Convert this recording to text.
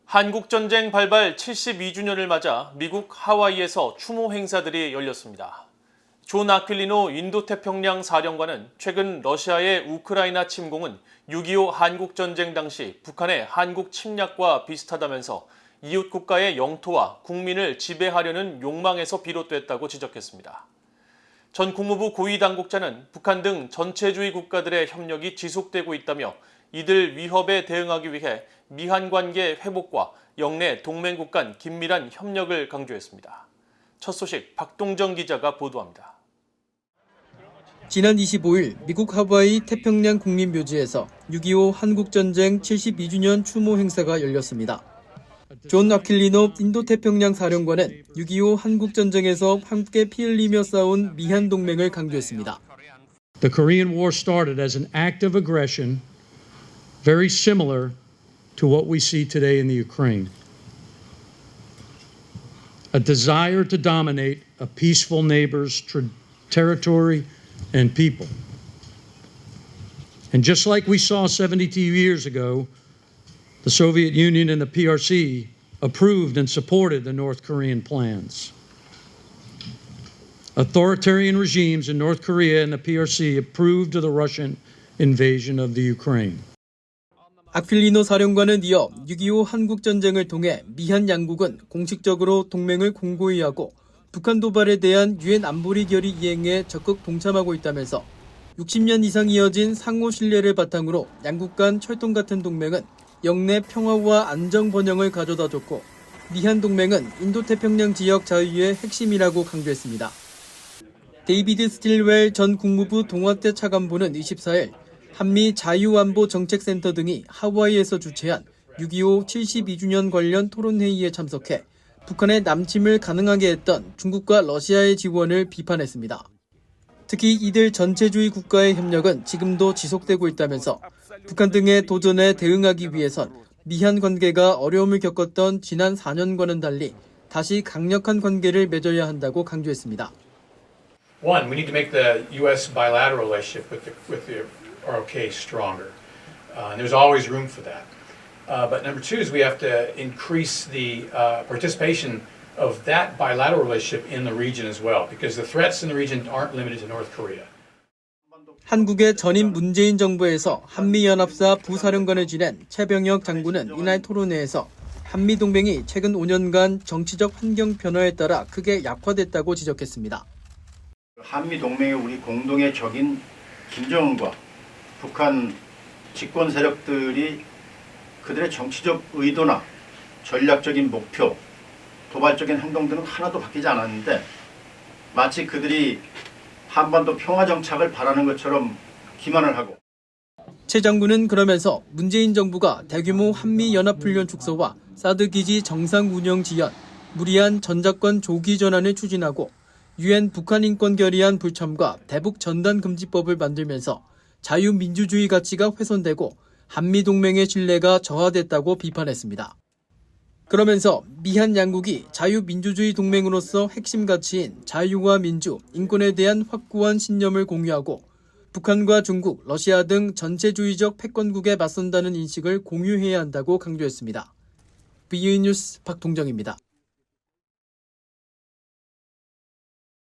한국전쟁 발발 72주년을 맞아 미국 하와이에서 추모 행사들이 열렸습니다. 존 아퀼리노 인도태평양 사령관은 최근 러시아의 우크라이나 침공은 6.25 한국전쟁 당시 북한의 한국 침략과 비슷하다면서 이웃 국가의 영토와 국민을 지배하려는 욕망에서 비롯됐다고 지적했습니다. 전 국무부 고위 당국자는 북한 등 전체주의 국가들의 협력이 지속되고 있다며 이들 위협에 대응하기 위해 미한 관계 회복과 영내 동맹국 간 긴밀한 협력을 강조했습니다. 첫 소식 박동정 기자가 보도합니다. 지난 25일 미국 하와이 태평양 국립묘지에서 6.25 한국전쟁 72주년 추모 행사가 열렸습니다. 존 아퀼리노 인도태평양 사령관은 6.25 한국전쟁에서 함께 피 흘리며 싸운 미한 동맹을 강조했습니다. The Korean War started as an act of aggression very similar to what we see today in the Ukraine. A desire to dominate a peaceful neighbor's territory and people. And just like we saw 72 years ago, the Soviet Union and the PRC approved and supported the North Korean plans. Authoritarian regimes in North Korea and the PRC approved of the Russian invasion of the Ukraine. 아퀼리노 사령관은 이어 6.25 한국전쟁을 통해 미한 양국은 공식적으로 동맹을 공고히 하고 북한 도발에 대한 유엔 안보리 결의 이행에 적극 동참하고 있다면서 60년 이상 이어진 상호 신뢰를 바탕으로 양국 간 철동 같은 동맹은 영내 평화와 안정 번영을 가져다줬고 미한 동맹은 인도태평양 지역 자유의 핵심이라고 강조했습니다. 데이비드 스틸웰 전 국무부 동아태 차관보는 24일 한미 자유안보정책센터 등이 하와이에서 주최한 6.25 72주년 관련 토론회의에 참석해 북한의 남침을 가능하게 했던 중국과 러시아의 지원을 비판했습니다. 특히 이들 전체주의 국가의 협력은 지금도 지속되고 있다면서 북한 등의 도전에 대응하기 위해선 미한 관계가 어려움을 겪었던 지난 4년과는 달리 다시 강력한 관계를 맺어야 한다고 강조했습니다. One, we need to make the U.S. bilateral relationship with the ROK stronger. And there's always room for that. But number two is we have to increase the participation of that bilateral relationship in the region as well, because the threats in the region aren't limited to North Korea. 한국의 전임 문재인 정부에서 한미연합사 부사령관을 지낸 최병혁 장군은 이날 토론회에서 한미동맹이 최근 5년간 정치적 환경 변화에 따라 크게 약화됐다고 지적했습니다. 한미동맹의 우리 공동의 적인 김정은과 북한 집권 세력들이 그들의 정치적 의도나 전략적인 목표, 도발적인 행동들은 하나도 바뀌지 않았는데 마치 그들이 한반도 평화 정착을 바라는 것처럼 기만을 하고. 최 장군은 그러면서 문재인 정부가 대규모 한미연합훈련 축소와 사드 기지 정상 운영 지연, 무리한 전작권 조기 전환을 추진하고 유엔 북한 인권 결의안 불참과 대북 전단 금지법을 만들면서 자유민주주의 가치가 훼손되고 한미동맹의 신뢰가 저하됐다고 비판했습니다. 그러면서 미한 양국이 자유민주주의 동맹으로서 핵심 가치인 자유와 민주, 인권에 대한 확고한 신념을 공유하고 북한과 중국, 러시아 등 전체주의적 패권국에 맞선다는 인식을 공유해야 한다고 강조했습니다. BOE 뉴스 박동정입니다.